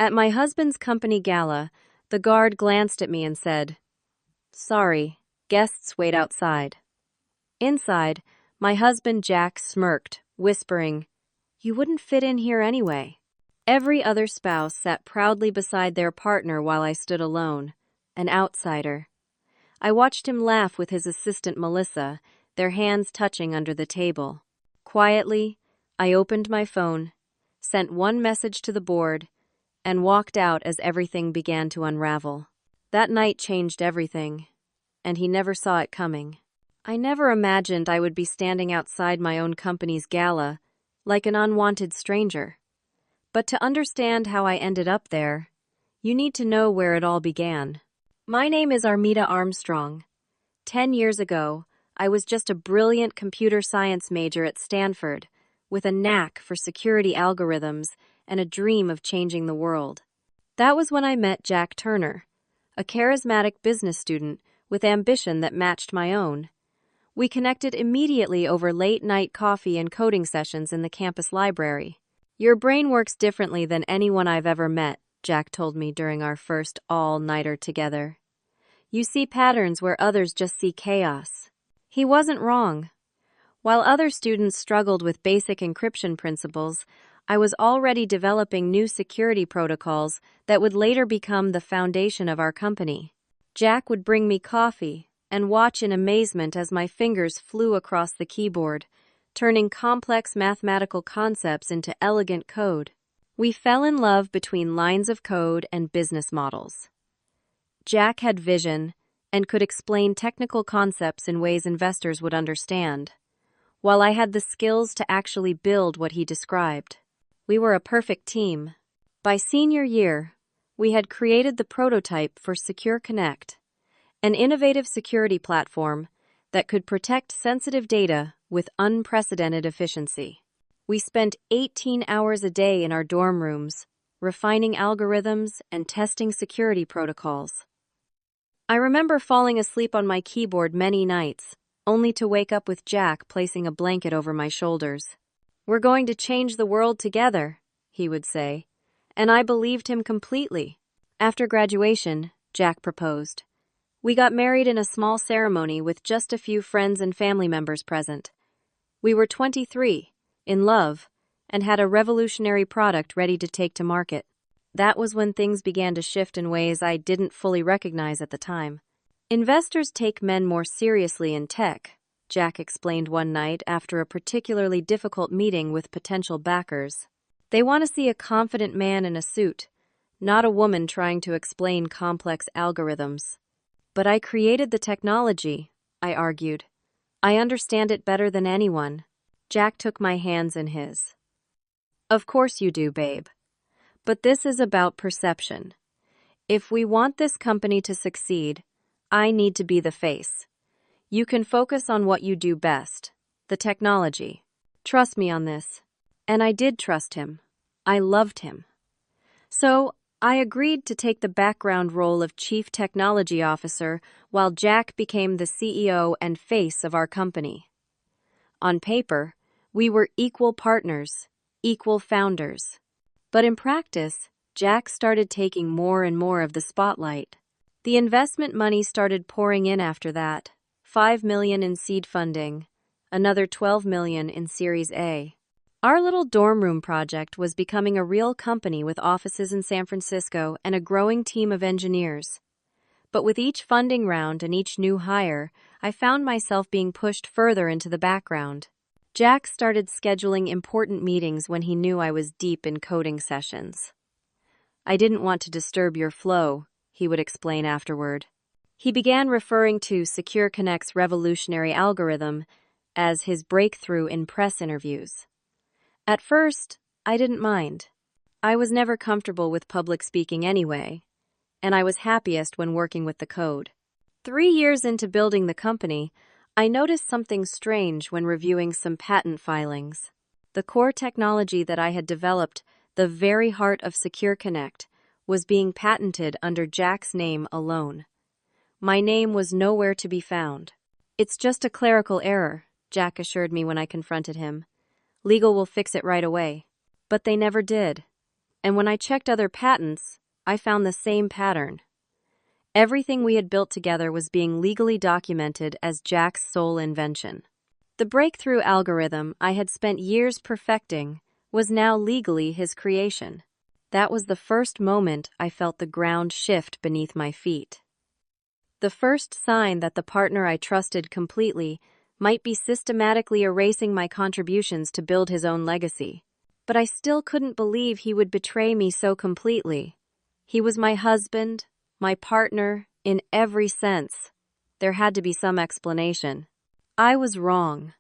At my husband's company gala, the guard glanced at me and said, "Sorry, guests wait outside." Inside, my husband Jack smirked, whispering, "You wouldn't fit in here anyway." Every other spouse sat proudly beside their partner while I stood alone, an outsider. I watched him laugh with his assistant Melissa, their hands touching under the table. Quietly, I opened my phone, sent one message to the board, and walked out as everything began to unravel. That night changed everything, and he never saw it coming. I never imagined I would be standing outside my own company's gala, like an unwanted stranger. But to understand how I ended up there, you need to know where it all began. My name is Armida Armstrong. 10 years ago, I was just a brilliant computer science major at Stanford, with a knack for security algorithms and a dream of changing the world. That was when I met Jack Turner, a charismatic business student with ambition that matched my own. We connected immediately over late-night coffee and coding sessions in the campus library. "Your brain works differently than anyone I've ever met," Jack told me during our first all-nighter together. "You see patterns where others just see chaos." He wasn't wrong. While other students struggled with basic encryption principles, I was already developing new security protocols that would later become the foundation of our company. Jack would bring me coffee and watch in amazement as my fingers flew across the keyboard, turning complex mathematical concepts into elegant code. We fell in love between lines of code and business models. Jack had vision and could explain technical concepts in ways investors would understand, while I had the skills to actually build what he described. We were a perfect team. By senior year, we had created the prototype for Secure Connect, an innovative security platform that could protect sensitive data with unprecedented efficiency. We spent 18 hours a day in our dorm rooms, refining algorithms and testing security protocols. I remember falling asleep on my keyboard many nights, only to wake up with Jack placing a blanket over my shoulders. "We're going to change the world together," he would say, and I believed him completely. After graduation, Jack proposed. We got married in a small ceremony with just a few friends and family members present. We were 23, in love, and had a revolutionary product ready to take to market. That was when things began to shift in ways I didn't fully recognize at the time. "Investors take men more seriously in tech," Jack explained one night after a particularly difficult meeting with potential backers. "They want to see a confident man in a suit, not a woman trying to explain complex algorithms." "But I created the technology," I argued. "I understand it better than anyone." Jack took my hands in his. "Of course you do, babe. But this is about perception. If we want this company to succeed, I need to be the face. You can focus on what you do best, the technology. Trust me on this." And I did trust him. I loved him. So, I agreed to take the background role of Chief Technology Officer while Jack became the CEO and face of our company. On paper, we were equal partners, equal founders. But in practice, Jack started taking more and more of the spotlight. The investment money started pouring in after that, $5 million in seed funding, another $12 million in Series A. Our little dorm room project was becoming a real company with offices in San Francisco and a growing team of engineers. But with each funding round and each new hire, I found myself being pushed further into the background. Jack started scheduling important meetings when he knew I was deep in coding sessions. "I didn't want to disturb your flow," he would explain afterward. He began referring to Secure Connect's revolutionary algorithm as his breakthrough in press interviews. At first, I didn't mind. I was never comfortable with public speaking anyway, and I was happiest when working with the code. 3 years into building the company, I noticed something strange when reviewing some patent filings. The core technology that I had developed, the very heart of Secure Connect, was being patented under Jack's name alone. My name was nowhere to be found. "It's just a clerical error," Jack assured me when I confronted him. "Legal will fix it right away." But they never did. And when I checked other patents, I found the same pattern. Everything we had built together was being legally documented as Jack's sole invention. The breakthrough algorithm I had spent years perfecting was now legally his creation. That was the first moment I felt the ground shift beneath my feet. The first sign that the partner I trusted completely might be systematically erasing my contributions to build his own legacy. But I still couldn't believe he would betray me so completely. He was my husband, my partner, in every sense. There had to be some explanation. I was wrong.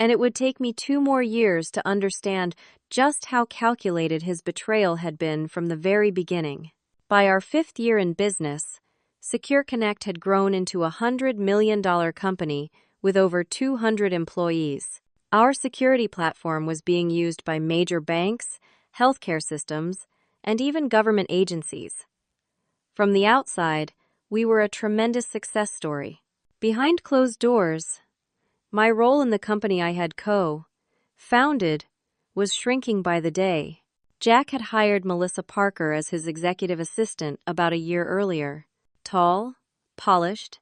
And it would take me 2 more years to understand just how calculated his betrayal had been from the very beginning. By our 5th year in business, Secure Connect had grown into a $100 million company with over 200 employees. Our security platform was being used by major banks, healthcare systems, and even government agencies. From the outside, we were a tremendous success story. Behind closed doors, my role in the company I had co-founded was shrinking by the day. Jack had hired Melissa Parker as his executive assistant about a year earlier. Tall, polished,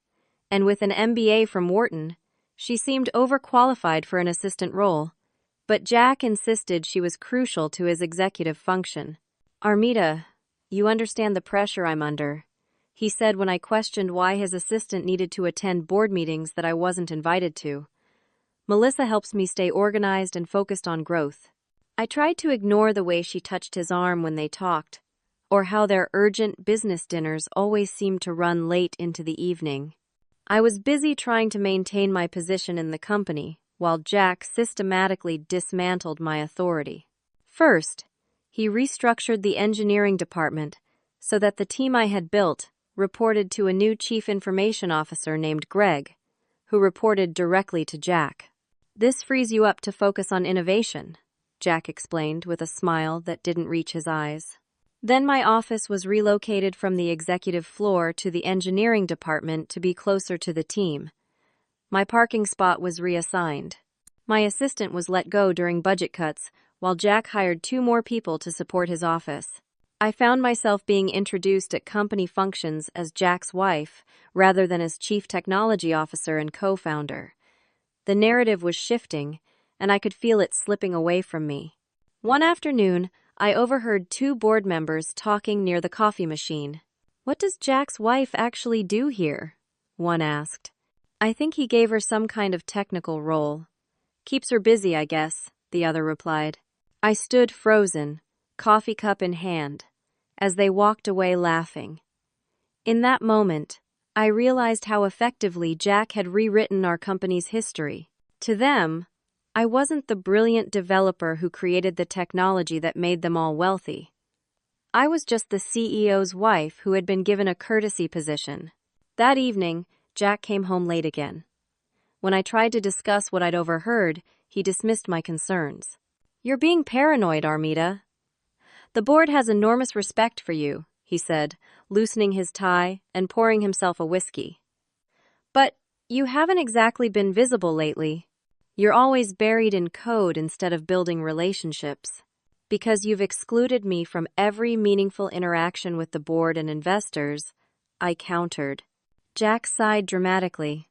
and with an MBA from Wharton, she seemed overqualified for an assistant role, but Jack insisted she was crucial to his executive function. "Armida, you understand the pressure I'm under," he said when I questioned why his assistant needed to attend board meetings that I wasn't invited to. "Melissa helps me stay organized and focused on growth." I tried to ignore the way she touched his arm when they talked, or how their urgent business dinners always seemed to run late into the evening. I was busy trying to maintain my position in the company, while Jack systematically dismantled my authority. First, he restructured the engineering department so that the team I had built reported to a new chief information officer named Greg, who reported directly to Jack. "This frees you up to focus on innovation," Jack explained with a smile that didn't reach his eyes. Then my office was relocated from the executive floor to the engineering department to be closer to the team. My parking spot was reassigned. My assistant was let go during budget cuts, while Jack hired 2 more people to support his office. I found myself being introduced at company functions as Jack's wife, rather than as chief technology officer and co-founder. The narrative was shifting, and I could feel it slipping away from me. One afternoon, I overheard 2 board members talking near the coffee machine. "What does Jack's wife actually do here?" one asked. "I think he gave her some kind of technical role. Keeps her busy, I guess," the other replied. I stood frozen, coffee cup in hand, as they walked away laughing. In that moment, I realized how effectively Jack had rewritten our company's history. To them, I wasn't the brilliant developer who created the technology that made them all wealthy. I was just the CEO's wife who had been given a courtesy position. That evening, Jack came home late again. When I tried to discuss what I'd overheard, he dismissed my concerns. "You're being paranoid, Armida. The board has enormous respect for you," he said, loosening his tie and pouring himself a whiskey. "But you haven't exactly been visible lately. You're always buried in code instead of building relationships. Because you've excluded me from every meaningful interaction with the board and investors," I countered. Jack sighed dramatically.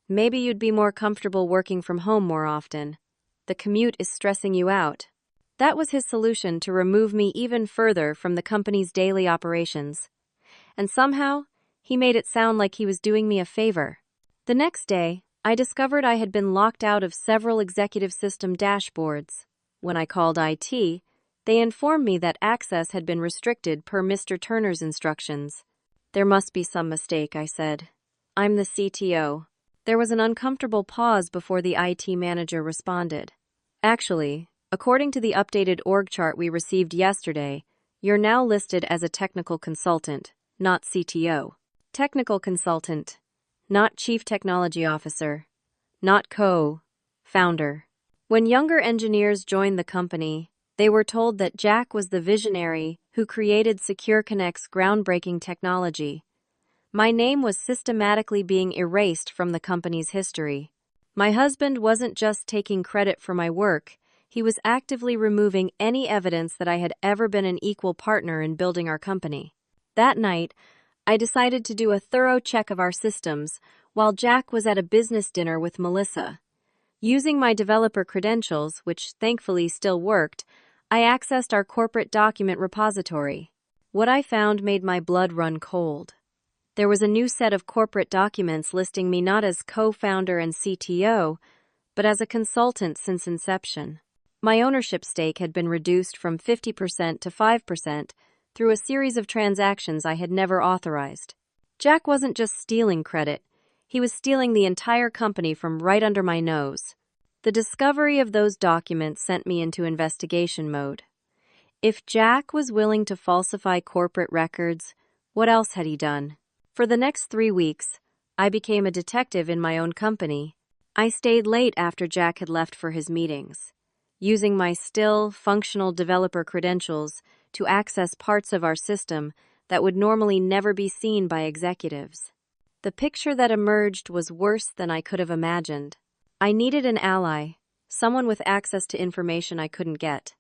"Maybe you'd be more comfortable working from home more often. The commute is stressing you out." That was his solution to remove me even further from the company's daily operations. And somehow, he made it sound like he was doing me a favor. The next day, I discovered I had been locked out of several executive system dashboards. When I called IT, they informed me that access had been restricted per Mr. Turner's instructions. "There must be some mistake," I said. "I'm the CTO." There was an uncomfortable pause before the IT manager responded. "Actually, according to the updated org chart we received yesterday, you're now listed as a technical consultant, not CTO. Technical consultant, not chief technology officer, not co-founder." When younger engineers joined the company, they were told that Jack was the visionary who created Secure Connect's groundbreaking technology. My name was systematically being erased from the company's history. My husband wasn't just taking credit for my work, He was actively removing any evidence that I had ever been an equal partner in building our company. That night, I decided to do a thorough check of our systems while Jack was at a business dinner with Melissa. Using my developer credentials, which thankfully still worked, I accessed our corporate document repository. What I found made my blood run cold. There was a new set of corporate documents listing me not as co-founder and CTO, but as a consultant since inception. My ownership stake had been reduced from 50% to 5% through a series of transactions I had never authorized. Jack wasn't just stealing credit, he was stealing the entire company from right under my nose. The discovery of those documents sent me into investigation mode. If Jack was willing to falsify corporate records, what else had he done? For the next 3 weeks, I became a detective in my own company. I stayed late after Jack had left for his meetings, using my still functional developer credentials to access parts of our system that would normally never be seen by executives. The picture that emerged was worse than I could have imagined. I needed an ally, someone with access to information I couldn't get.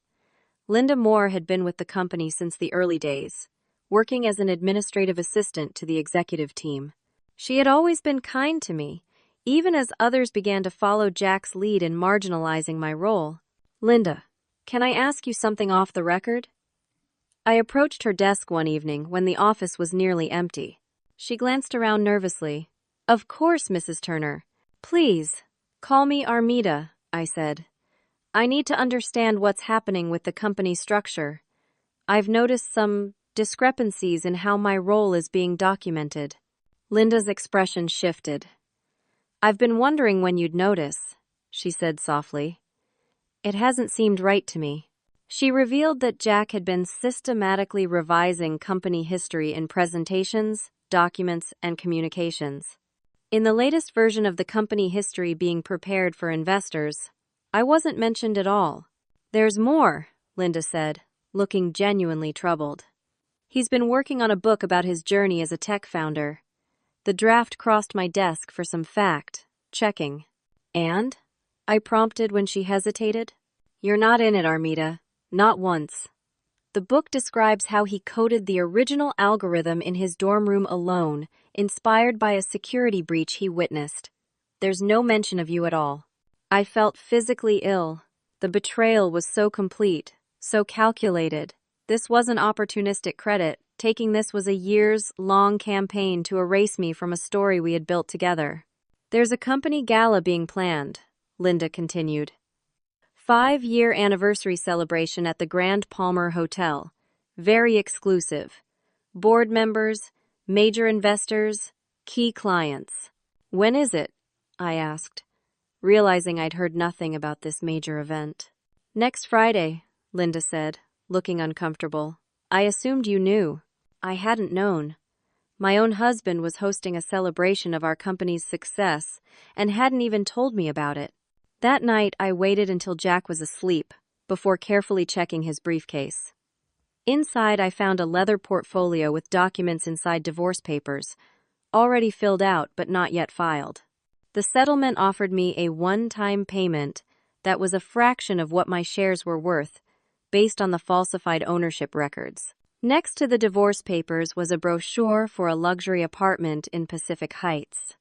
Linda Moore had been with the company since the early days, working as an administrative assistant to the executive team. She had always been kind to me, even as others began to follow Jack's lead in marginalizing my role. "Linda, can I ask you something off the record?" I approached her desk one evening when the office was nearly empty. She glanced around nervously. "Of course, Mrs. Turner. Please, call me Armida," I said. "I need to understand what's happening with the company structure. I've noticed some discrepancies in how my role is being documented." Linda's expression shifted. "I've been wondering when you'd notice," she said softly. "It hasn't seemed right to me." She revealed that Jack had been systematically revising company history in presentations, documents, and communications. In the latest version of the company history being prepared for investors, I wasn't mentioned at all. "There's more," Linda said, looking genuinely troubled. "He's been working on a book about his journey as a tech founder." The draft crossed my desk for some fact-checking. "And?" I prompted when she hesitated. "You're not in it, Armida. Not once. The book describes how he coded the original algorithm in his dorm room alone, inspired by a security breach he witnessed. There's no mention of you at all." I felt physically ill. The betrayal was so complete, so calculated. This wasn't opportunistic credit. Taking this was a years-long campaign to erase me from a story we had built together. "There's a company gala being planned," Linda continued. 5-year anniversary celebration at the Grand Palmer Hotel. Very exclusive. Board members, major investors, key clients. "When is it?" I asked, realizing I'd heard nothing about this major event. "Next Friday," Linda said, looking uncomfortable. "I assumed you knew." I hadn't known. My own husband was hosting a celebration of our company's success and hadn't even told me about it. That night, I waited until Jack was asleep before carefully checking his briefcase. Inside, I found a leather portfolio with documents inside divorce papers, already filled out but not yet filed. The settlement offered me a one-time payment that was a fraction of what my shares were worth, based on the falsified ownership records. Next to the divorce papers was a brochure for a luxury apartment in Pacific Heights.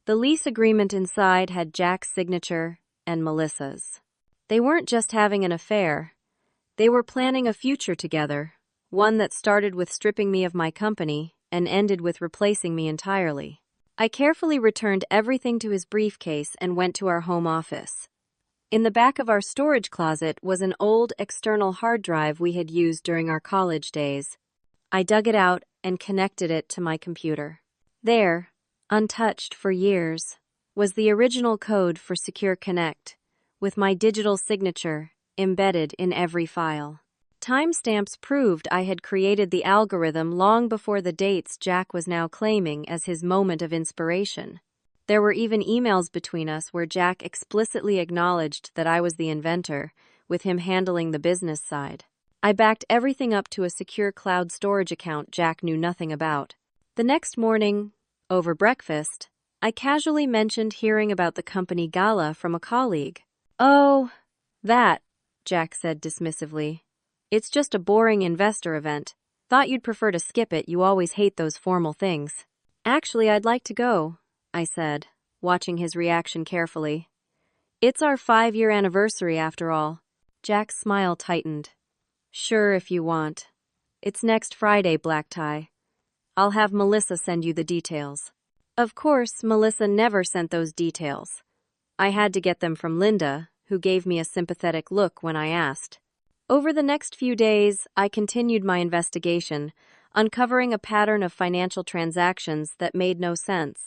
The lease agreement inside had Jack's signature and Melissa's. They weren't just having an affair. They were planning a future together, one that started with stripping me of my company and ended with replacing me entirely. I carefully returned everything to his briefcase and went to our home office. In the back of our storage closet was an old external hard drive we had used during our college days. I dug it out and connected it to my computer. There, untouched for years, was the original code for Secure Connect, with my digital signature embedded in every file. Timestamps proved I had created the algorithm long before the dates Jack was now claiming as his moment of inspiration. There were even emails between us where Jack explicitly acknowledged that I was the inventor, with him handling the business side. I backed everything up to a secure cloud storage account Jack knew nothing about. The next morning, over breakfast, I casually mentioned hearing about the company Gala from a colleague. "Oh, that," Jack said dismissively. It's just a boring investor event. Thought you'd prefer to skip it, you always hate those formal things. Actually, I'd like to go, I said, watching his reaction carefully. It's our 5-year anniversary after all. Jack's smile tightened. Sure, if you want. It's next Friday, black tie. I'll have Melissa send you the details. Of course, Melissa never sent those details. I had to get them from Linda, who gave me a sympathetic look when I asked. Over the next few days, I continued my investigation, uncovering a pattern of financial transactions that made no sense.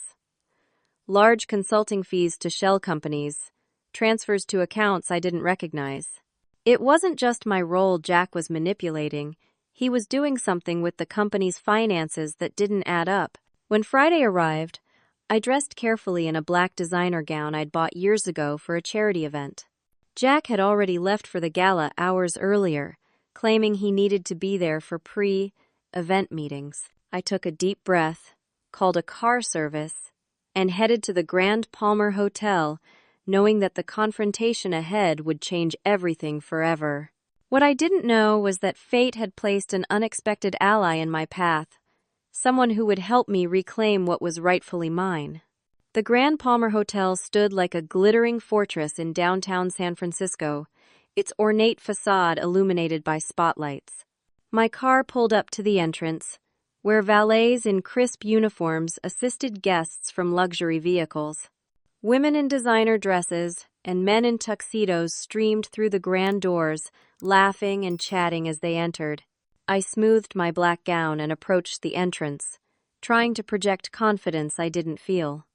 Large consulting fees to shell companies, transfers to accounts I didn't recognize. It wasn't just my role Jack was manipulating. He was doing something with the company's finances that didn't add up. When Friday arrived, I dressed carefully in a black designer gown I'd bought years ago for a charity event. Jack had already left for the gala hours earlier, claiming he needed to be there for pre-event meetings. I took a deep breath, called a car service, and headed to the Grand Palmer Hotel, knowing that the confrontation ahead would change everything forever. What I didn't know was that fate had placed an unexpected ally in my path, someone who would help me reclaim what was rightfully mine. The Grand Palmer Hotel stood like a glittering fortress in downtown San Francisco, its ornate facade illuminated by spotlights. My car pulled up to the entrance, where valets in crisp uniforms assisted guests from luxury vehicles. Women in designer dresses and men in tuxedos streamed through the grand doors, laughing and chatting as they entered. I smoothed my black gown and approached the entrance, trying to project confidence I didn't feel.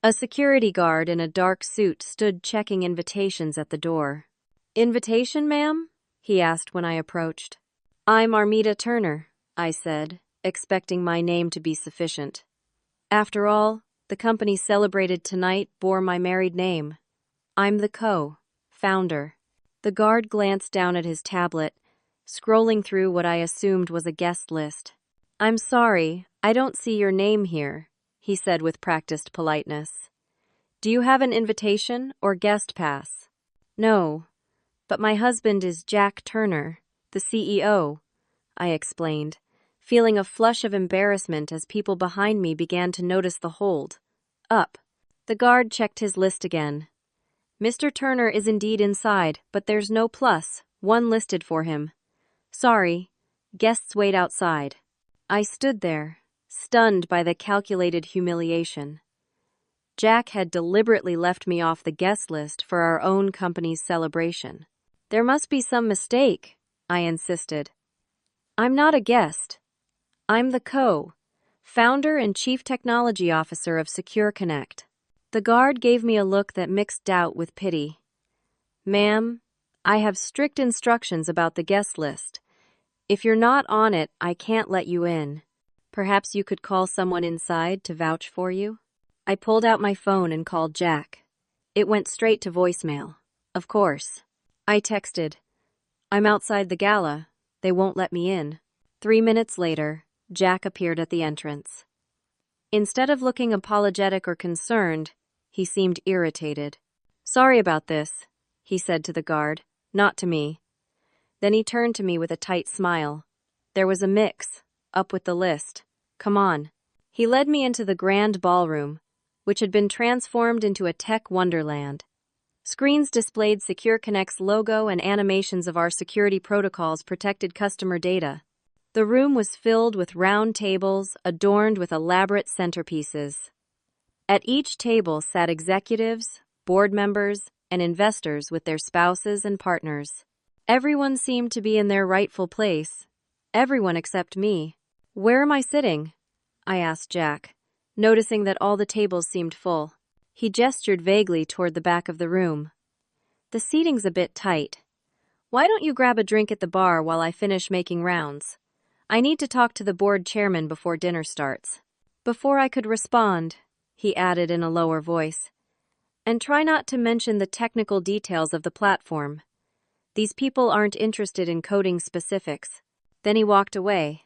A security guard in a dark suit stood checking invitations at the door. "Invitation, ma'am?" he asked when I approached. "I'm Armida Turner," I said, expecting my name to be sufficient. After all, the company celebrated tonight bore my married name. I'm the co-founder. The guard glanced down at his tablet, scrolling through what I assumed was a guest list. "I'm sorry, I don't see your name here," he said with practiced politeness. "Do you have an invitation or guest pass?" "No, but my husband is Jack Turner, the CEO," I explained, feeling a flush of embarrassment as people behind me began to notice the hold. Up. The guard checked his list again. "Mr. Turner is indeed inside, but there's no +1 listed for him. Sorry, guests wait outside." I stood there, stunned by the calculated humiliation. Jack had deliberately left me off the guest list for our own company's celebration. "There must be some mistake," I insisted. "I'm not a guest. I'm the co-founder and chief technology officer of Secure Connect." The guard gave me a look that mixed doubt with pity. "Ma'am, I have strict instructions about the guest list. If you're not on it, I can't let you in. Perhaps you could call someone inside to vouch for you?" I pulled out my phone and called Jack. It went straight to voicemail. Of course. I texted, "I'm outside the gala. They won't let me in." 3 minutes later, Jack appeared at the entrance. Instead of looking apologetic or concerned, he seemed irritated. "Sorry about this," he said to the guard, not to me. Then he turned to me with a tight smile. "There was a mix. Up with the list. Come on." He led me into the grand ballroom, which had been transformed into a tech wonderland. Screens displayed Secure Connect's logo and animations of our security protocols protected customer data. The room was filled with round tables adorned with elaborate centerpieces. At each table sat executives, board members, and investors with their spouses and partners. Everyone seemed to be in their rightful place. Everyone except me. "Where am I sitting?" I asked Jack, noticing that all the tables seemed full. He gestured vaguely toward the back of the room. "The seating's a bit tight. Why don't you grab a drink at the bar while I finish making rounds? I need to talk to the board chairman before dinner starts." Before I could respond, he added in a lower voice, "And try not to mention the technical details of the platform. These people aren't interested in coding specifics." Then he walked away,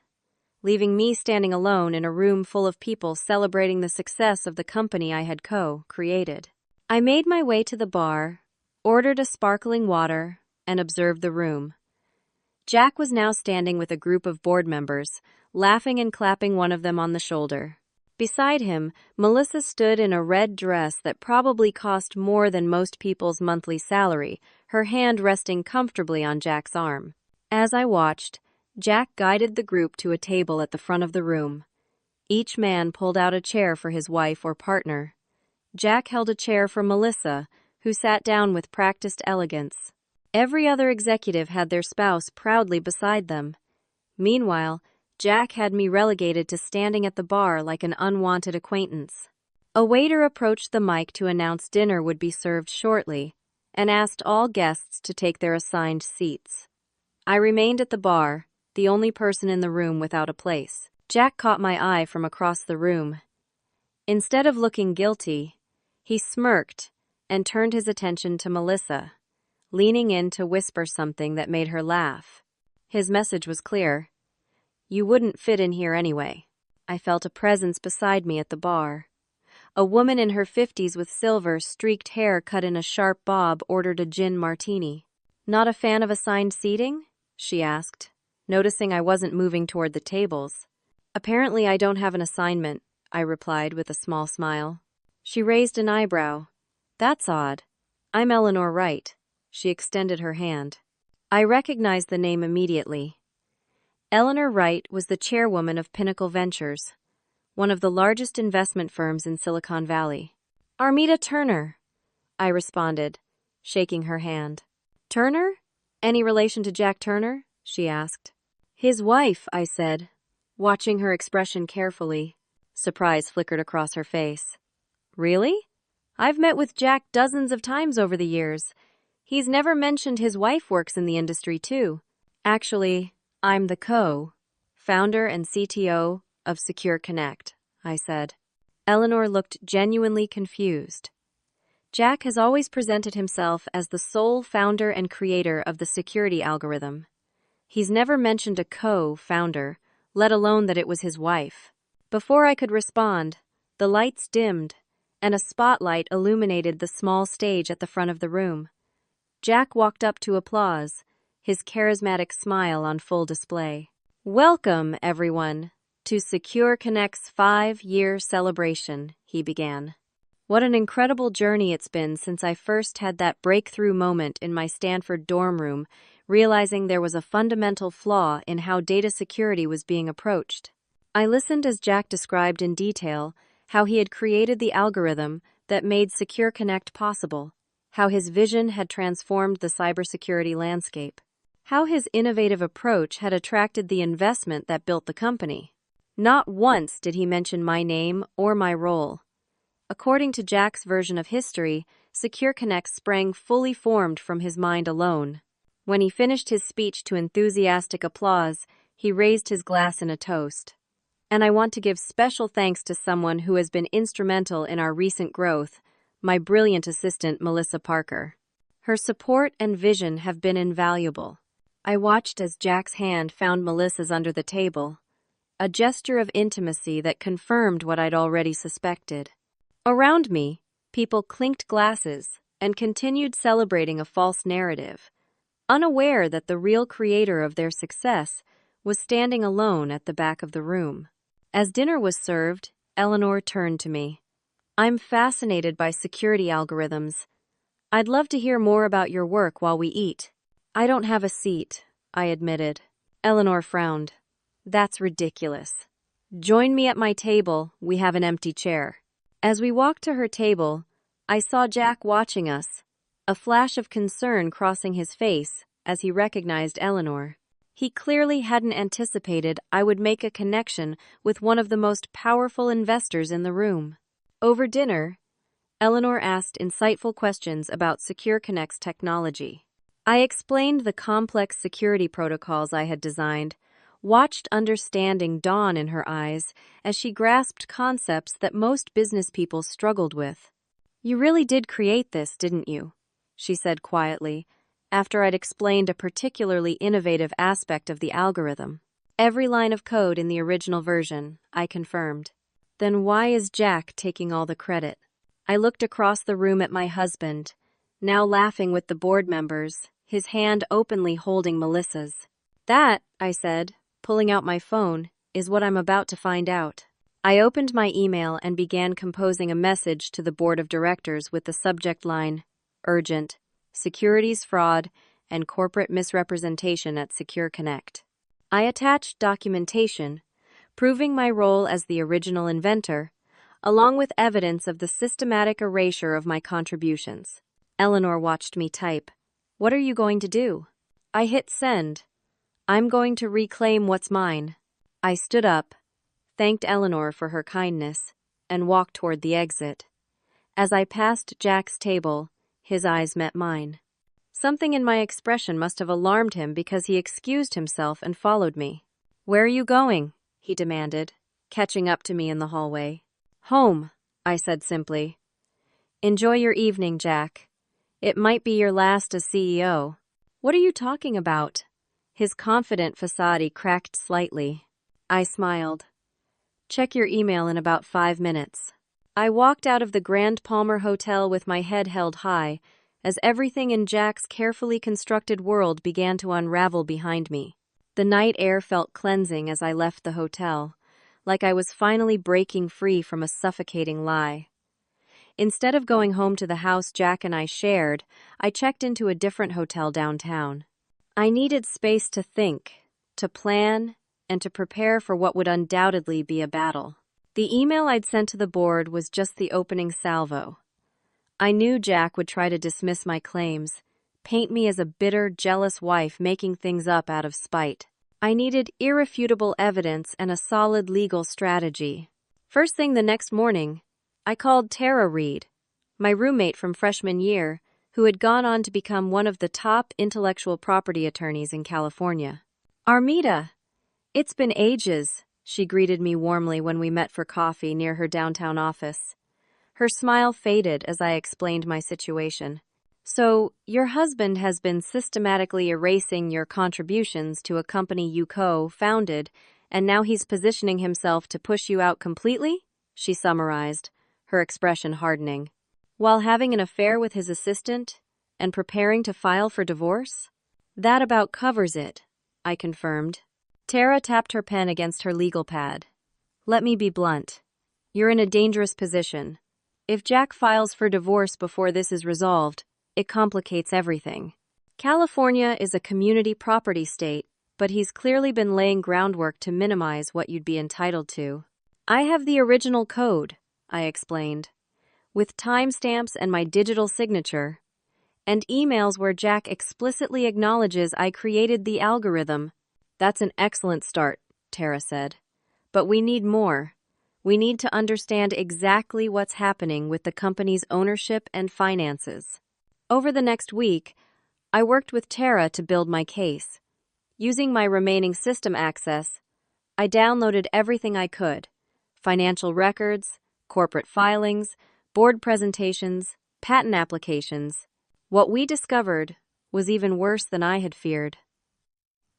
leaving me standing alone in a room full of people celebrating the success of the company I had co-created. I made my way to the bar, ordered a sparkling water, and observed the room. Jack was now standing with a group of board members, laughing and clapping one of them on the shoulder. Beside him, Melissa stood in a red dress that probably cost more than most people's monthly salary, her hand resting comfortably on Jack's arm. As I watched, Jack guided the group to a table at the front of the room. Each man pulled out a chair for his wife or partner. Jack held a chair for Melissa, who sat down with practiced elegance. Every other executive had their spouse proudly beside them. Meanwhile, Jack had me relegated to standing at the bar like an unwanted acquaintance. A waiter approached the mic to announce dinner would be served shortly, and asked all guests to take their assigned seats. I remained at the bar, the only person in the room without a place. Jack caught my eye from across the room. Instead of looking guilty, he smirked and turned his attention to Melissa, leaning in to whisper something that made her laugh. His message was clear. You wouldn't fit in here anyway. I felt a presence beside me at the bar. A woman in her 50s with silver-streaked hair cut in a sharp bob ordered a gin martini. Not a fan of assigned seating? She asked, noticing I wasn't moving toward the tables. Apparently I don't have an assignment, I replied with a small smile. She raised an eyebrow. That's odd. I'm Eleanor Wright. She extended her hand. I recognized the name immediately. Eleanor Wright was the chairwoman of Pinnacle Ventures, one of the largest investment firms in Silicon Valley. Armida Turner, I responded, shaking her hand. Turner? Any relation to Jack Turner? She asked. His wife, I said, watching her expression carefully. Surprise flickered across her face. Really? I've met with Jack dozens of times over the years. He's never mentioned his wife works in the industry, too. Actually, I'm the co-founder and CTO of Secure Connect, I said. Eleanor looked genuinely confused. Jack has always presented himself as the sole founder and creator of the security algorithm. He's never mentioned a co-founder, let alone that it was his wife. Before I could respond, the lights dimmed, and a spotlight illuminated the small stage at the front of the room. Jack walked up to applause, his charismatic smile on full display. Welcome, everyone, to Secure Connect's 5-year celebration, he began. What an incredible journey it's been since I first had that breakthrough moment in my Stanford dorm room, realizing there was a fundamental flaw in how data security was being approached. I listened as Jack described in detail how he had created the algorithm that made Secure Connect possible, how his vision had transformed the cybersecurity landscape, how his innovative approach had attracted the investment that built the company. Not once did he mention my name or my role. According to Jack's version of history, Secure Connect sprang fully formed from his mind alone. When he finished his speech to enthusiastic applause, he raised his glass in a toast. And I want to give special thanks to someone who has been instrumental in our recent growth, my brilliant assistant, Melissa Parker. Her support and vision have been invaluable. I watched as Jack's hand found Melissa's under the table, a gesture of intimacy that confirmed what I'd already suspected. Around me, people clinked glasses and continued celebrating a false narrative, unaware that the real creator of their success was standing alone at the back of the room. As dinner was served, Eleanor turned to me. I'm fascinated by security algorithms. I'd love to hear more about your work while we eat. I don't have a seat, I admitted. Eleanor frowned. That's ridiculous. Join me at my table, we have an empty chair. As we walked to her table, I saw Jack watching us, a flash of concern crossing his face as he recognized Eleanor. He clearly hadn't anticipated I would make a connection with one of the most powerful investors in the room. Over dinner, Eleanor asked insightful questions about Secure Connect's technology. I explained the complex security protocols I had designed, watched understanding dawn in her eyes as she grasped concepts that most business people struggled with. You really did create this, didn't you? She said quietly, after I'd explained a particularly innovative aspect of the algorithm. Every line of code in the original version, I confirmed. Then why is Jack taking all the credit? I looked across the room at my husband, now laughing with the board members, his hand openly holding Melissa's. "That," I said, pulling out my phone, "is what I'm about to find out." I opened my email and began composing a message to the board of directors with the subject line, "Urgent, Securities Fraud and Corporate Misrepresentation at Secure Connect." I attached documentation proving my role as the original inventor, along with evidence of the systematic erasure of my contributions. Eleanor watched me type. "What are you going to do?" I hit send. "I'm going to reclaim what's mine." I stood up, thanked Eleanor for her kindness, and walked toward the exit. As I passed Jack's table, his eyes met mine. Something in my expression must have alarmed him because he excused himself and followed me. "Where are you going?" he demanded, catching up to me in the hallway. "Home," I said simply. "Enjoy your evening, Jack. It might be your last as CEO." "What are you talking about?" His confident facade cracked slightly. I smiled. "Check your email in about 5 minutes." I walked out of the Grand Palmer Hotel with my head held high, as everything in Jack's carefully constructed world began to unravel behind me. The night air felt cleansing as I left the hotel, like I was finally breaking free from a suffocating lie. Instead of going home to the house Jack and I shared, I checked into a different hotel downtown. I needed space to think, to plan, and to prepare for what would undoubtedly be a battle. The email I'd sent to the board was just the opening salvo. I knew Jack would try to dismiss my claims, paint me as a bitter, jealous wife making things up out of spite. I needed irrefutable evidence and a solid legal strategy. First thing the next morning, I called Tara Reed, my roommate from freshman year, who had gone on to become one of the top intellectual property attorneys in California. "Armida, it's been ages," she greeted me warmly when we met for coffee near her downtown office. Her smile faded as I explained my situation. "So, your husband has been systematically erasing your contributions to a company you co-founded, and now he's positioning himself to push you out completely?" she summarized, her expression hardening. "While having an affair with his assistant and preparing to file for divorce?" "That about covers it," I confirmed. Tara tapped her pen against her legal pad. "Let me be blunt. You're in a dangerous position. If Jack files for divorce before this is resolved, it complicates everything. California is a community property state, but he's clearly been laying groundwork to minimize what you'd be entitled to." "I have the original code," I explained, "with timestamps and my digital signature, and emails where Jack explicitly acknowledges I created the algorithm." "That's an excellent start," Tara said. "But we need more. We need to understand exactly what's happening with the company's ownership and finances." Over the next week, I worked with Tara to build my case. Using my remaining system access, I downloaded everything I could: financial records, corporate filings, board presentations, patent applications. What we discovered was even worse than I had feared.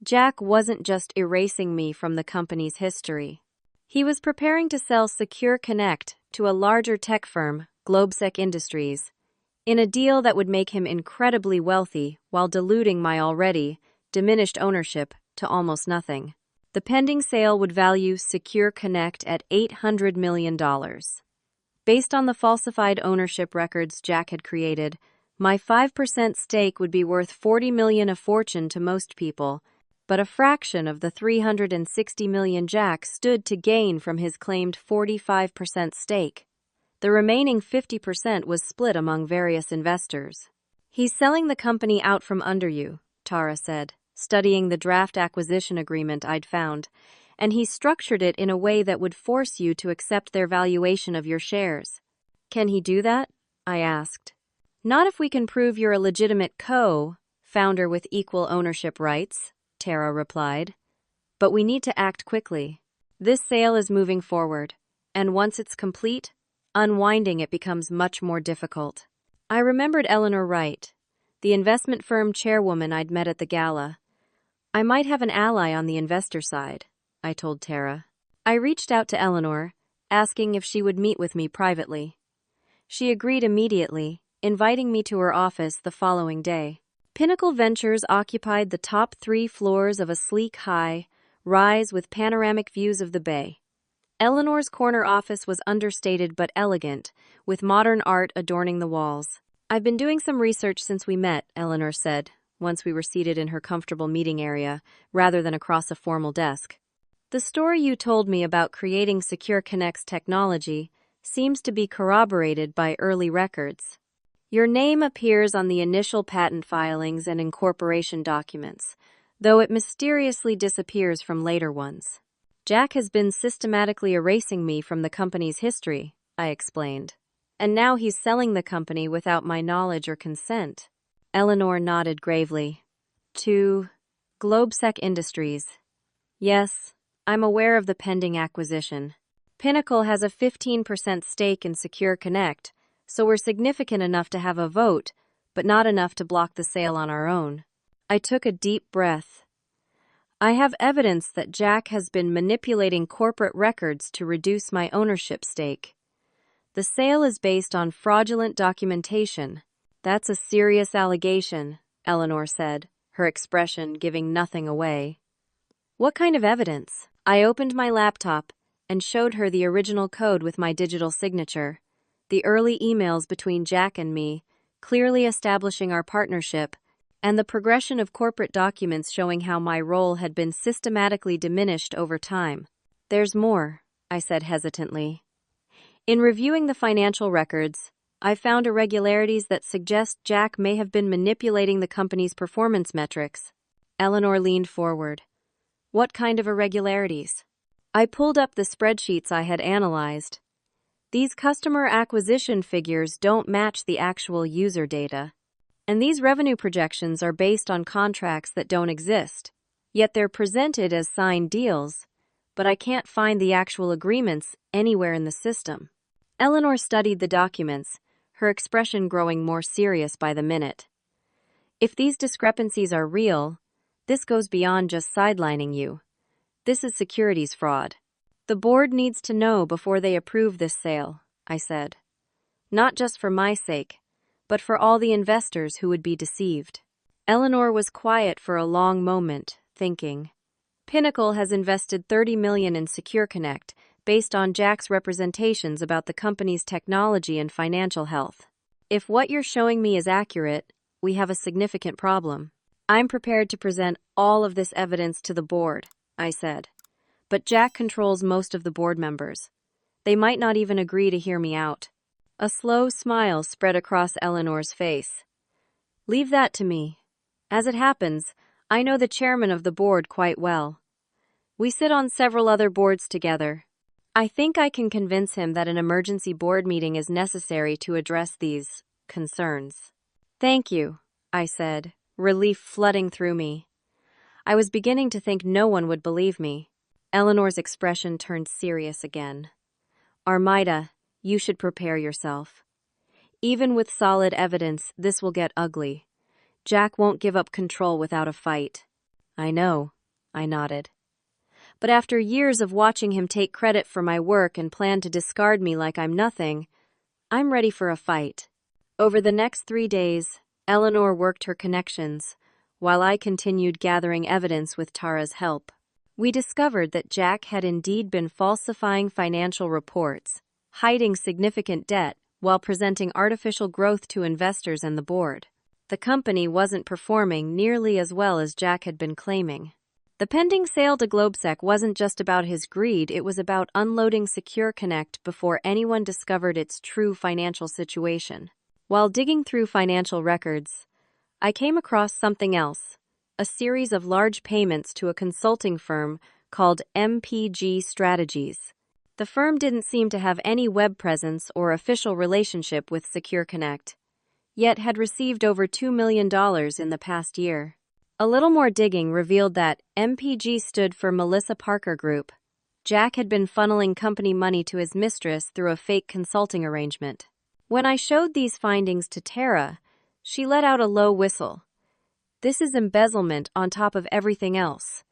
Jack wasn't just erasing me from the company's history. He was preparing to sell Secure Connect to a larger tech firm, Globesec Industries, in a deal that would make him incredibly wealthy while diluting my already diminished ownership to almost nothing. The pending sale would value Secure Connect at $800 million. Based on the falsified ownership records Jack had created, my 5% stake would be worth $40 million, a fortune to most people, but a fraction of the $360 million Jack stood to gain from his claimed 45% stake. The remaining 50% was split among various investors. "He's selling the company out from under you," Tara said, studying the draft acquisition agreement I'd found, "and he structured it in a way that would force you to accept their valuation of your shares." "Can he do that?" I asked. "Not if we can prove you're a legitimate co-founder with equal ownership rights," Tara replied. "But we need to act quickly. This sale is moving forward, and once it's complete, unwinding it becomes much more difficult." I remembered Eleanor Wright, the investment firm chairwoman I'd met at the Gala. "I might have an ally on the investor side," I told Tara. I reached out to Eleanor, asking if she would meet with me privately. She agreed immediately, inviting me to her office the following day. Pinnacle Ventures occupied the top 3 floors of a sleek high-rise with panoramic views of the bay. Eleanor's corner office was understated but elegant, with modern art adorning the walls. "I've been doing some research since we met," Eleanor said, once we were seated in her comfortable meeting area, rather than across a formal desk. "The story you told me about creating Secure Connect's technology seems to be corroborated by early records. Your name appears on the initial patent filings and incorporation documents, though it mysteriously disappears from later ones. Jack has been systematically erasing me from the company's history," I explained. "And now he's selling the company without my knowledge or consent." Eleanor nodded gravely. "To Globesec Industries. Yes, I'm aware of the pending acquisition. Pinnacle has a 15% stake in Secure Connect, so we're significant enough to have a vote, but not enough to block the sale on our own." I took a deep breath. "I have evidence that Jack has been manipulating corporate records to reduce my ownership stake. The sale is based on fraudulent documentation." "That's a serious allegation," Eleanor said, her expression giving nothing away. "What kind of evidence?" I opened my laptop and showed her the original code with my digital signature, the early emails between Jack and me, clearly establishing our partnership, and the progression of corporate documents showing how my role had been systematically diminished over time. "There's more," I said hesitantly. "In reviewing the financial records, I found irregularities that suggest Jack may have been manipulating the company's performance metrics." Eleanor leaned forward. "What kind of irregularities?" I pulled up the spreadsheets I had analyzed. "These customer acquisition figures don't match the actual user data. And these revenue projections are based on contracts that don't exist. Yet they're presented as signed deals, but I can't find the actual agreements anywhere in the system." Eleanor studied the documents, her expression growing more serious by the minute. "If these discrepancies are real, this goes beyond just sidelining you. This is securities fraud. The board needs to know before they approve this sale," I said. "Not just for my sake, but for all the investors who would be deceived." Eleanor was quiet for a long moment, thinking. "Pinnacle has invested $30 million in Secure Connect, based on Jack's representations about the company's technology and financial health. If what you're showing me is accurate, we have a significant problem. I'm prepared to present all of this evidence to the board," I said. "But Jack controls most of the board members. They might not even agree to hear me out." A slow smile spread across Eleanor's face. "Leave that to me. As it happens, I know the chairman of the board quite well. We sit on several other boards together. I think I can convince him that an emergency board meeting is necessary to address these concerns." "Thank you," I said, relief flooding through me. I was beginning to think no one would believe me. Eleanor's expression turned serious again. "Armida, you should prepare yourself. Even with solid evidence, this will get ugly. Jack won't give up control without a fight." "I know," I nodded. "But after years of watching him take credit for my work and plan to discard me like I'm nothing, I'm ready for a fight." Over the next 3 days, Eleanor worked her connections, while I continued gathering evidence with Tara's help. We discovered that Jack had indeed been falsifying financial reports, hiding significant debt, while presenting artificial growth to investors and the board. The company wasn't performing nearly as well as Jack had been claiming. The pending sale to Globesec wasn't just about his greed, it was about unloading Secure Connect before anyone discovered its true financial situation. While digging through financial records, I came across something else, a series of large payments to a consulting firm called MPG Strategies. The firm didn't seem to have any web presence or official relationship with Secure Connect, yet had received over $2 million in the past year. A little more digging revealed that MPG stood for Melissa Parker Group. Jack had been funneling company money to his mistress through a fake consulting arrangement. When I showed these findings to Tara, she let out a low whistle. "This is embezzlement on top of everything else.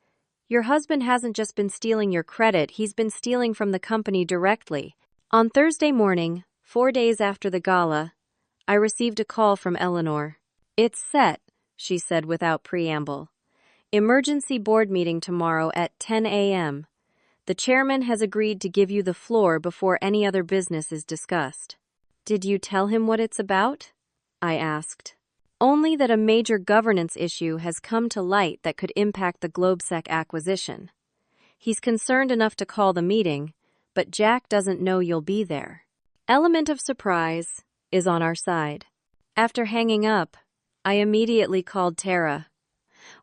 Your husband hasn't just been stealing your credit, he's been stealing from the company directly." On Thursday morning, 4 days after the gala, I received a call from Eleanor. "It's set," she said without preamble. Emergency board meeting tomorrow at 10 a.m. The chairman has agreed to give you the floor before any other business is discussed. Did you tell him what it's about? I asked. Only that a major governance issue has come to light that could impact the GlobeSec acquisition. He's concerned enough to call the meeting, but Jack doesn't know you'll be there. Element of surprise is on our side. After hanging up, I immediately called Tara.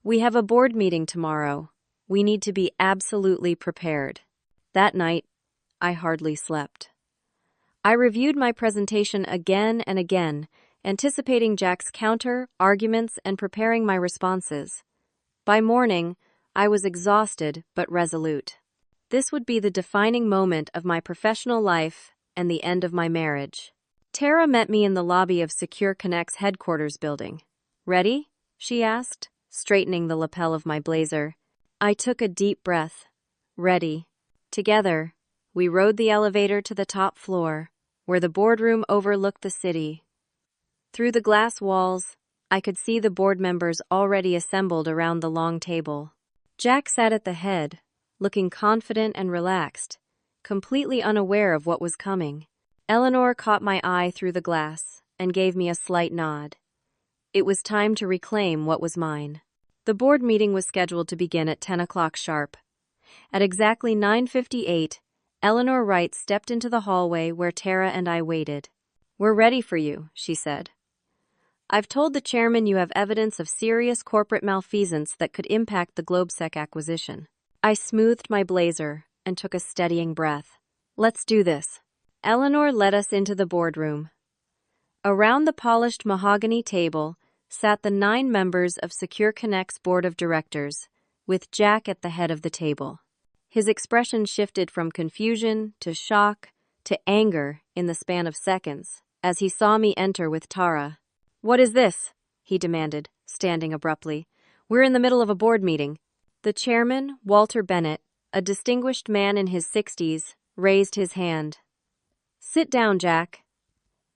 We have a board meeting tomorrow. We need to be absolutely prepared. That night, I hardly slept. I reviewed my presentation again and again, anticipating Jack's counter, arguments, and preparing my responses. By morning, I was exhausted but resolute. This would be the defining moment of my professional life and the end of my marriage. Tara met me in the lobby of Secure Connect's headquarters building. Ready? She asked, straightening the lapel of my blazer. I took a deep breath. Ready. Together, we rode the elevator to the top floor, where the boardroom overlooked the city. Through the glass walls, I could see the board members already assembled around the long table. Jack sat at the head, looking confident and relaxed, completely unaware of what was coming. Eleanor caught my eye through the glass and gave me a slight nod. It was time to reclaim what was mine. The board meeting was scheduled to begin at 10 o'clock sharp. At exactly 9:58, Eleanor Wright stepped into the hallway where Tara and I waited. "We're ready for you," she said. "I've told the chairman you have evidence of serious corporate malfeasance that could impact the GlobeSec acquisition." I smoothed my blazer and took a steadying breath. "Let's do this." Eleanor led us into the boardroom. Around the polished mahogany table sat the 9 members of Secure Connect's board of directors, with Jack at the head of the table. His expression shifted from confusion to shock to anger in the span of seconds as he saw me enter with Tara. "What is this?" he demanded, standing abruptly. "We're in the middle of a board meeting." The chairman, Walter Bennett, a distinguished man in his 60s, raised his hand. "Sit down, Jack.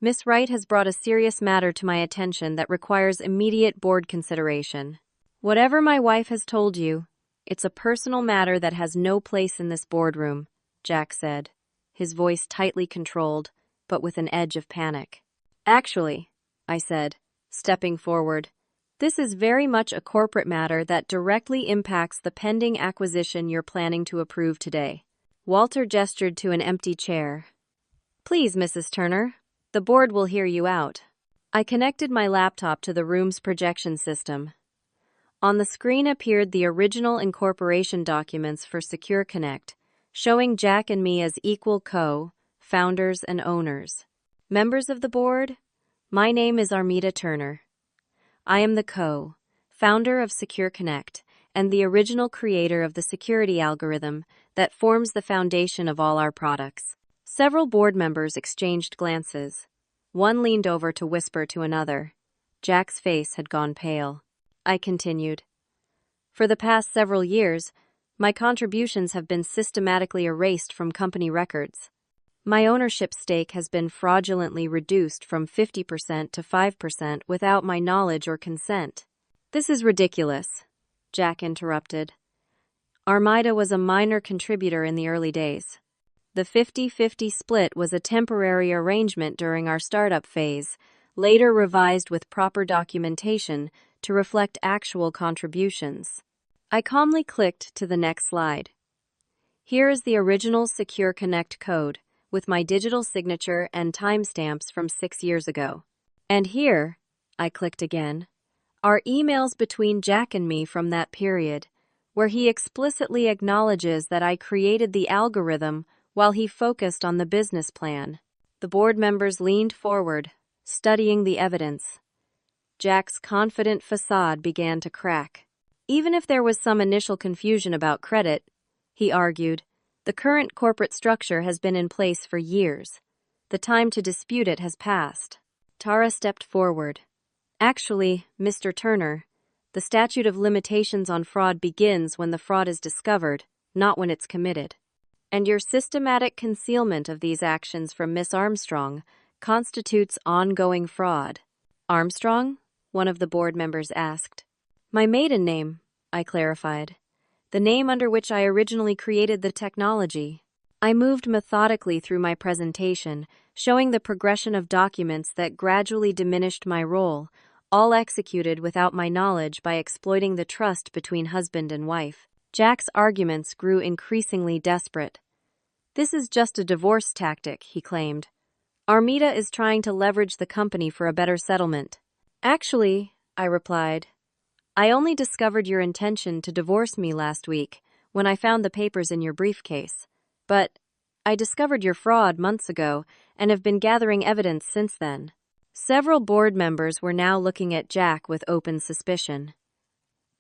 Miss Wright has brought a serious matter to my attention that requires immediate board consideration. Whatever my wife has told you, it's a personal matter that has no place in this boardroom," Jack said, his voice tightly controlled, but with an edge of panic. "Actually," I said, stepping forward, "this is very much a corporate matter that directly impacts the pending acquisition you're planning to approve today." Walter gestured to an empty chair. "Please, Mrs. Turner. The board will hear you out." I connected my laptop to the room's projection system. On the screen appeared the original incorporation documents for Secure Connect, showing Jack and me as equal co-founders and owners. Members of the board, my name is Armida Turner. I am the co-founder of Secure Connect and the original creator of the security algorithm that forms the foundation of all our products. Several board members exchanged glances. One leaned over to whisper to another. Jack's face had gone pale. I continued. "For the past several years, my contributions have been systematically erased from company records. My ownership stake has been fraudulently reduced from 50% to 5% without my knowledge or consent." "This is ridiculous," Jack interrupted. "Armida was a minor contributor in the early days. The 50-50 split was a temporary arrangement during our startup phase, later revised with proper documentation to reflect actual contributions." I calmly clicked to the next slide. Here is the original Secure Connect code, with my digital signature and timestamps from 6 years ago. And here, I clicked again, are emails between Jack and me from that period, where he explicitly acknowledges that I created the algorithm while he focused on the business plan. The board members leaned forward, studying the evidence. Jack's confident facade began to crack. Even if there was some initial confusion about credit, he argued, the current corporate structure has been in place for years. The time to dispute it has passed. Tara stepped forward. "Actually, Mr. Turner, the statute of limitations on fraud begins when the fraud is discovered, not when it's committed. And your systematic concealment of these actions from Miss Armstrong constitutes ongoing fraud." "Armstrong?" one of the board members asked. My maiden name, I clarified. The name under which I originally created the technology. I moved methodically through my presentation, showing the progression of documents that gradually diminished my role, all executed without my knowledge by exploiting the trust between husband and wife. Jack's arguments grew increasingly desperate. This is just a divorce tactic, he claimed. Armida is trying to leverage the company for a better settlement. Actually, I replied, I only discovered your intention to divorce me last week when I found the papers in your briefcase. But I discovered your fraud months ago and have been gathering evidence since then. Several board members were now looking at Jack with open suspicion.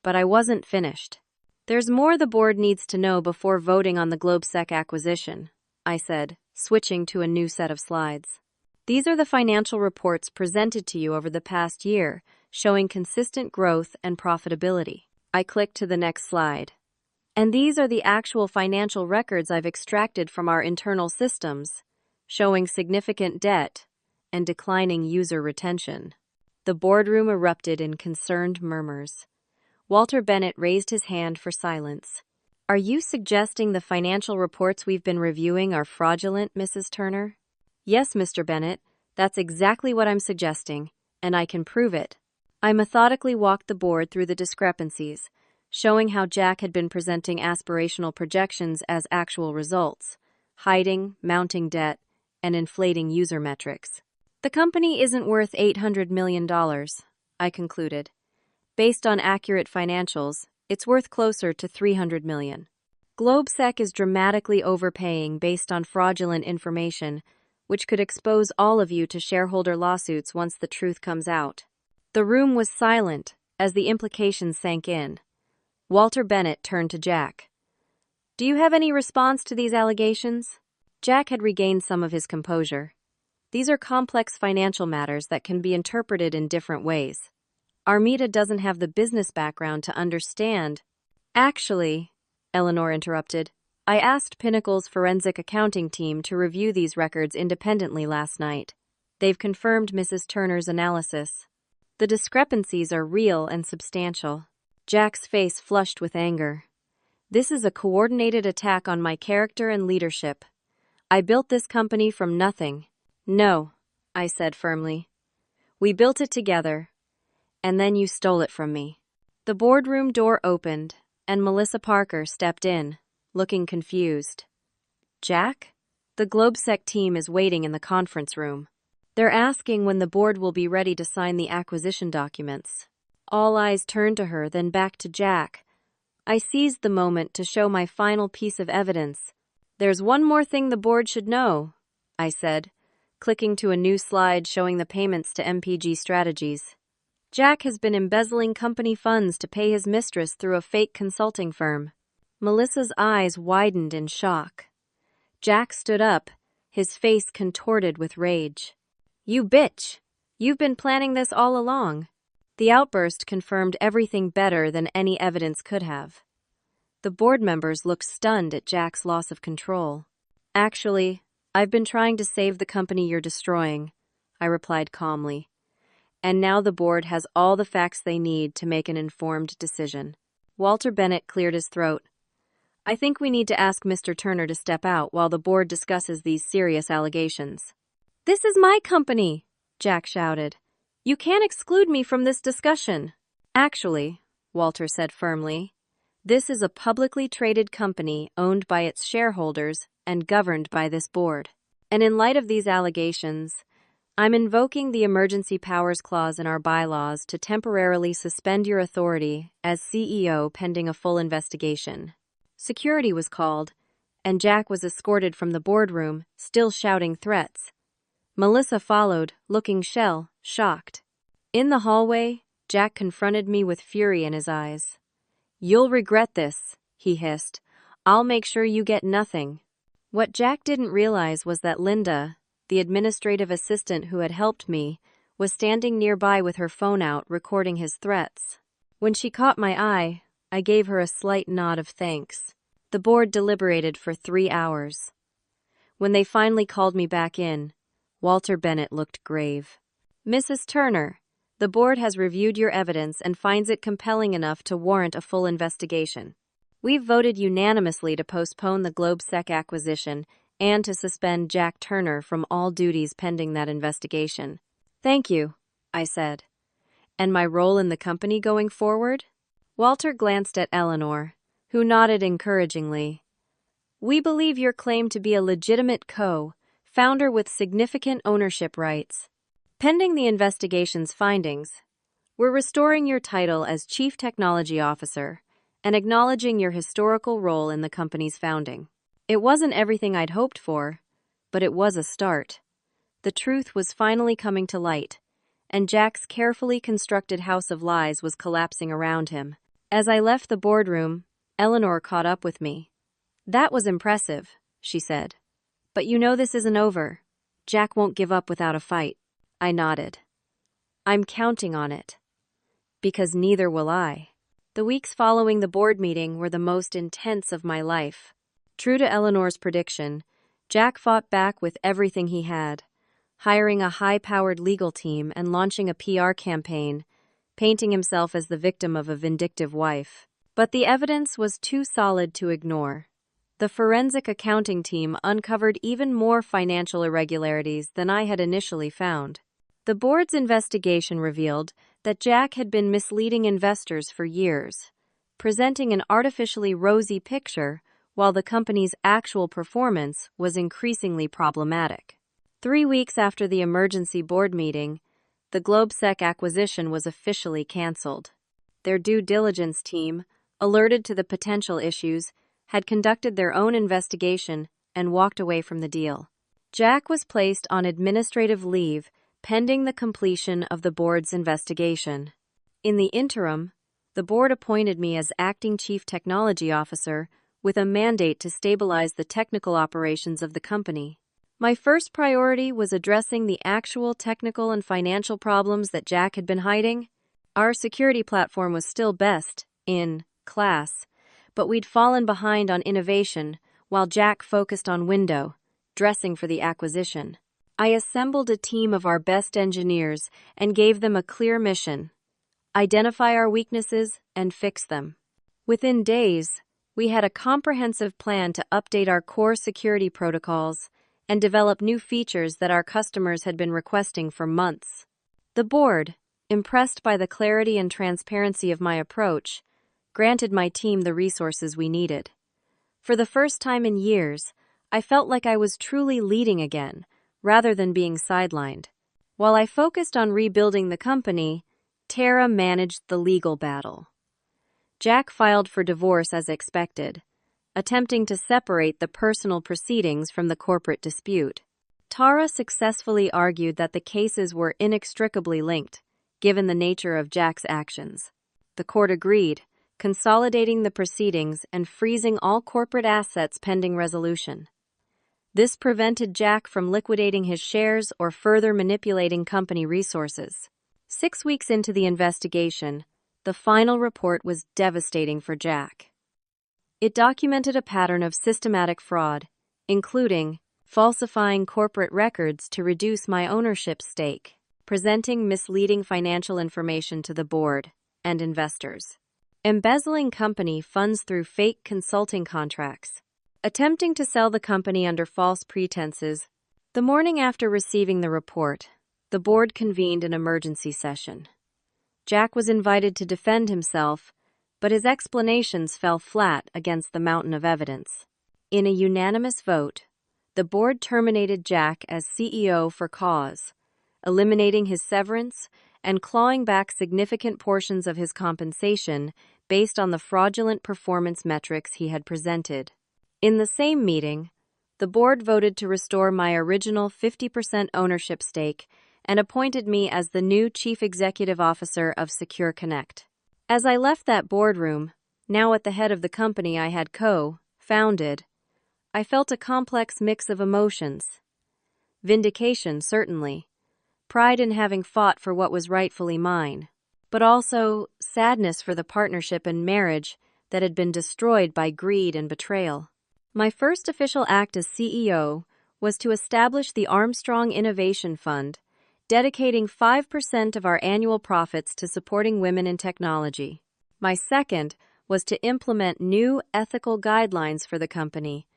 But I wasn't finished. There's more the board needs to know before voting on the GlobeSec acquisition, I said, switching to a new set of slides. These are the financial reports presented to you over the past year, showing consistent growth and profitability. I clicked to the next slide. And these are the actual financial records I've extracted from our internal systems, showing significant debt and declining user retention. The boardroom erupted in concerned murmurs. Walter Bennett raised his hand for silence. Are you suggesting the financial reports we've been reviewing are fraudulent, Mrs. Turner? Yes, Mr. Bennett, that's exactly what I'm suggesting, and I can prove it. I methodically walked the board through the discrepancies, showing how Jack had been presenting aspirational projections as actual results, hiding, mounting debt, and inflating user metrics. The company isn't worth $800 million, I concluded. Based on accurate financials, it's worth closer to $300 million. GlobeSec is dramatically overpaying based on fraudulent information, which could expose all of you to shareholder lawsuits once the truth comes out. The room was silent as the implications sank in. Walter Bennett turned to Jack. Do you have any response to these allegations? Jack had regained some of his composure. These are complex financial matters that can be interpreted in different ways. Armida doesn't have the business background to understand. Actually, Eleanor interrupted, I asked Pinnacle's forensic accounting team to review these records independently last night. They've confirmed Mrs. Turner's analysis. The discrepancies are real and substantial. Jack's face flushed with anger. This is a coordinated attack on my character and leadership. I built this company from nothing. No, I said firmly. We built it together, and then you stole it from me. The boardroom door opened, and Melissa Parker stepped in, looking confused. Jack? The GlobeSec team is waiting in the conference room. They're asking when the board will be ready to sign the acquisition documents. All eyes turned to her, then back to Jack. I seized the moment to show my final piece of evidence. There's one more thing the board should know, I said, clicking to a new slide showing the payments to MPG Strategies. Jack has been embezzling company funds to pay his mistress through a fake consulting firm. Melissa's eyes widened in shock. Jack stood up, his face contorted with rage. You bitch! You've been planning this all along. The outburst confirmed everything better than any evidence could have. The board members looked stunned at Jack's loss of control. Actually, I've been trying to save the company you're destroying, I replied calmly. And now the board has all the facts they need to make an informed decision. Walter Bennett cleared his throat. I think we need to ask Mr. Turner to step out while the board discusses these serious allegations. This is my company, Jack shouted. You can't exclude me from this discussion. Actually, Walter said firmly, this is a publicly traded company owned by its shareholders and governed by this board. And in light of these allegations, I'm invoking the emergency powers clause in our bylaws to temporarily suspend your authority as CEO pending a full investigation. Security was called, and Jack was escorted from the boardroom, still shouting threats. Melissa followed, looking shocked. In the hallway, Jack confronted me with fury in his eyes. You'll regret this, he hissed. I'll make sure you get nothing. What Jack didn't realize was that Linda, the administrative assistant who had helped me, was standing nearby with her phone out, recording his threats. When she caught my eye, I gave her a slight nod of thanks. The board deliberated for 3 hours. When they finally called me back in, Walter Bennett looked grave. Mrs. Turner, The board has reviewed your evidence and finds it compelling enough to warrant a full investigation. We've voted unanimously to postpone the GlobeSec acquisition and to suspend Jack Turner from all duties pending that investigation. Thank you, I said. And my role in the company going forward? Walter glanced at Eleanor, who nodded encouragingly. We believe your claim to be a legitimate co-founder with significant ownership rights. Pending the investigation's findings, we're restoring your title as Chief Technology Officer and acknowledging your historical role in the company's founding. It wasn't everything I'd hoped for, but it was a start. The truth was finally coming to light, and Jack's carefully constructed house of lies was collapsing around him. As I left the boardroom, Eleanor caught up with me. That was impressive, she said. But you know this isn't over. Jack won't give up without a fight. I nodded. I'm counting on it. Because neither will I. The weeks following the board meeting were the most intense of my life. True to Eleanor's prediction, Jack fought back with everything he had, hiring a high-powered legal team and launching a PR campaign, painting himself as the victim of a vindictive wife. But the evidence was too solid to ignore. The forensic accounting team uncovered even more financial irregularities than I had initially found. The board's investigation revealed that Jack had been misleading investors for years, presenting an artificially rosy picture while the company's actual performance was increasingly problematic. 3 weeks after the emergency board meeting, the GlobeSec acquisition was officially canceled. Their due diligence team, alerted to the potential issues, had conducted their own investigation and walked away from the deal. Jack was placed on administrative leave pending the completion of the board's investigation. In the interim, the board appointed me as acting Chief Technology Officer with a mandate to stabilize the technical operations of the company. My first priority was addressing the actual technical and financial problems that Jack had been hiding. Our security platform was still best in class, but we'd fallen behind on innovation while Jack focused on dressing for the acquisition. I assembled a team of our best engineers and gave them a clear mission: identify our weaknesses and fix them. Within days, we had a comprehensive plan to update our core security protocols and develop new features that our customers had been requesting for months. The board, impressed by the clarity and transparency of my approach, granted my team the resources we needed. For the first time in years, I felt like I was truly leading again, rather than being sidelined. While I focused on rebuilding the company, Tara managed the legal battle. Jack filed for divorce as expected, attempting to separate the personal proceedings from the corporate dispute. Tara successfully argued that the cases were inextricably linked, given the nature of Jack's actions. The court agreed, consolidating the proceedings and freezing all corporate assets pending resolution. This prevented Jack from liquidating his shares or further manipulating company resources. 6 weeks into the investigation, the final report was devastating for Jack. It documented a pattern of systematic fraud, including falsifying corporate records to reduce my ownership stake, presenting misleading financial information to the board and investors, embezzling company funds through fake consulting contracts, attempting to sell the company under false pretenses. The morning after receiving the report, the board convened an emergency session. Jack was invited to defend himself, but his explanations fell flat against the mountain of evidence. In a unanimous vote, the board terminated Jack as CEO for cause, eliminating his severance and clawing back significant portions of his compensation based on the fraudulent performance metrics he had presented. In the same meeting, the board voted to restore my original 50% ownership stake and appointed me as the new Chief Executive Officer of Secure Connect. As I left that boardroom, now at the head of the company I had co-founded, I felt a complex mix of emotions. Vindication, certainly. Pride in having fought for what was rightfully mine. But also sadness for the partnership and marriage that had been destroyed by greed and betrayal. My first official act as CEO was to establish the Armstrong Innovation Fund, dedicating 5% of our annual profits to supporting women in technology. My second was to implement new ethical guidelines for the company,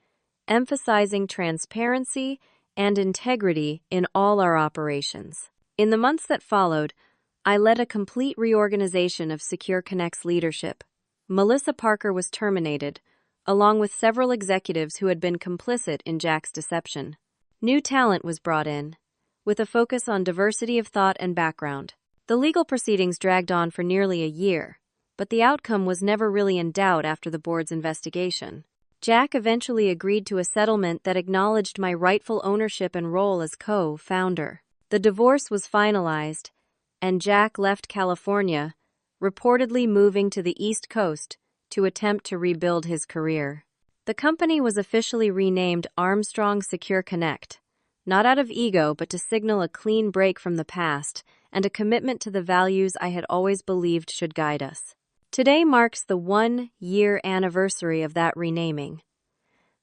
emphasizing transparency and integrity in all our operations. In the months that followed, I led a complete reorganization of Secure Connect's leadership. Melissa Parker was terminated, along with several executives who had been complicit in Jack's deception. New talent was brought in, with a focus on diversity of thought and background. The legal proceedings dragged on for nearly a year, but the outcome was never really in doubt after the board's investigation. Jack eventually agreed to a settlement that acknowledged my rightful ownership and role as co-founder. The divorce was finalized, and Jack left California, reportedly moving to the East Coast to attempt to rebuild his career. The company was officially renamed Armstrong Secure Connect, not out of ego but to signal a clean break from the past and a commitment to the values I had always believed should guide us. Today marks the 1-year anniversary of that renaming.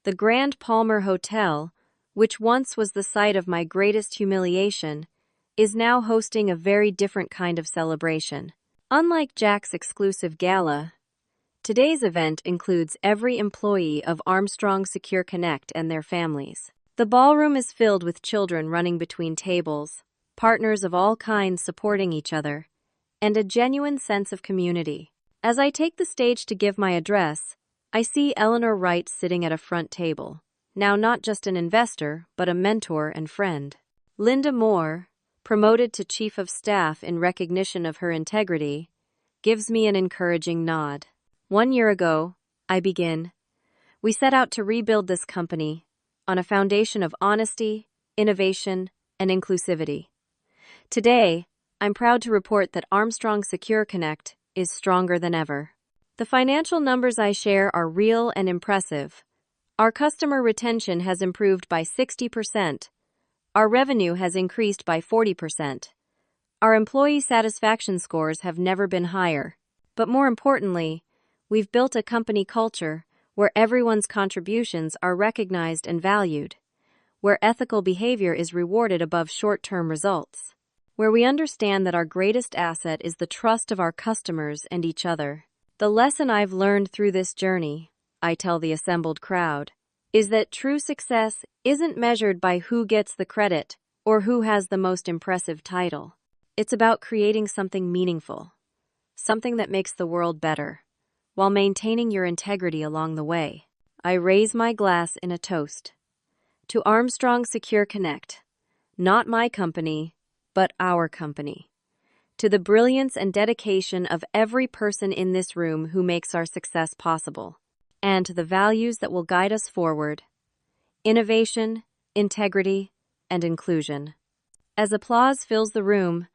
The Grand Palmer Hotel, which once was the site of my greatest humiliation, is now hosting a very different kind of celebration. Unlike Jack's exclusive gala, today's event includes every employee of Armstrong Secure Connect and their families. The ballroom is filled with children running between tables, partners of all kinds supporting each other, and a genuine sense of community. As I take the stage to give my address, I see Eleanor Wright sitting at a front table, now not just an investor, but a mentor and friend. Linda Moore, promoted to Chief of Staff in recognition of her integrity, gives me an encouraging nod. 1 year ago, I begin, we set out to rebuild this company on a foundation of honesty, innovation, and inclusivity. Today, I'm proud to report that Armstrong Secure Connect is stronger than ever. The financial numbers I share are real and impressive. Our customer retention has improved by 60%. Our revenue has increased by 40%. Our employee satisfaction scores have never been higher. But more importantly, we've built a company culture where everyone's contributions are recognized and valued, where ethical behavior is rewarded above short-term results, where we understand that our greatest asset is the trust of our customers and each other. The lesson I've learned through this journey, I tell the assembled crowd, is that true success isn't measured by who gets the credit or who has the most impressive title. It's about creating something meaningful, something that makes the world better, while maintaining your integrity along the way. I raise my glass in a toast to Armstrong Secure Connect, not my company, but our company. To the brilliance and dedication of every person in this room who makes our success possible, and to the values that will guide us forward: innovation, integrity, and inclusion. As applause fills the room,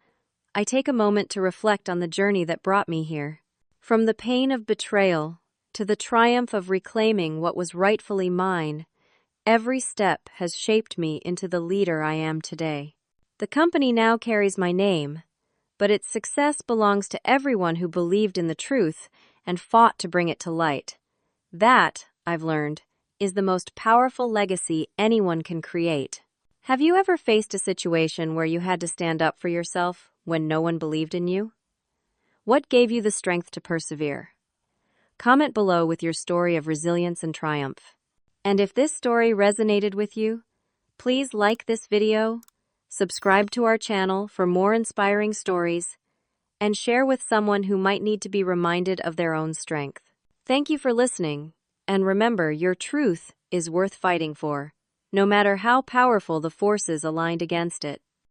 I take a moment to reflect on the journey that brought me here. From the pain of betrayal to the triumph of reclaiming what was rightfully mine, every step has shaped me into the leader I am today. The company now carries my name, but its success belongs to everyone who believed in the truth and fought to bring it to light. That, I've learned, is the most powerful legacy anyone can create. Have you ever faced a situation where you had to stand up for yourself when no one believed in you? What gave you the strength to persevere? Comment below with your story of resilience and triumph. And if this story resonated with you, please like this video, subscribe to our channel for more inspiring stories, and share with someone who might need to be reminded of their own strength. Thank you for listening, and remember, your truth is worth fighting for, no matter how powerful the forces aligned against it.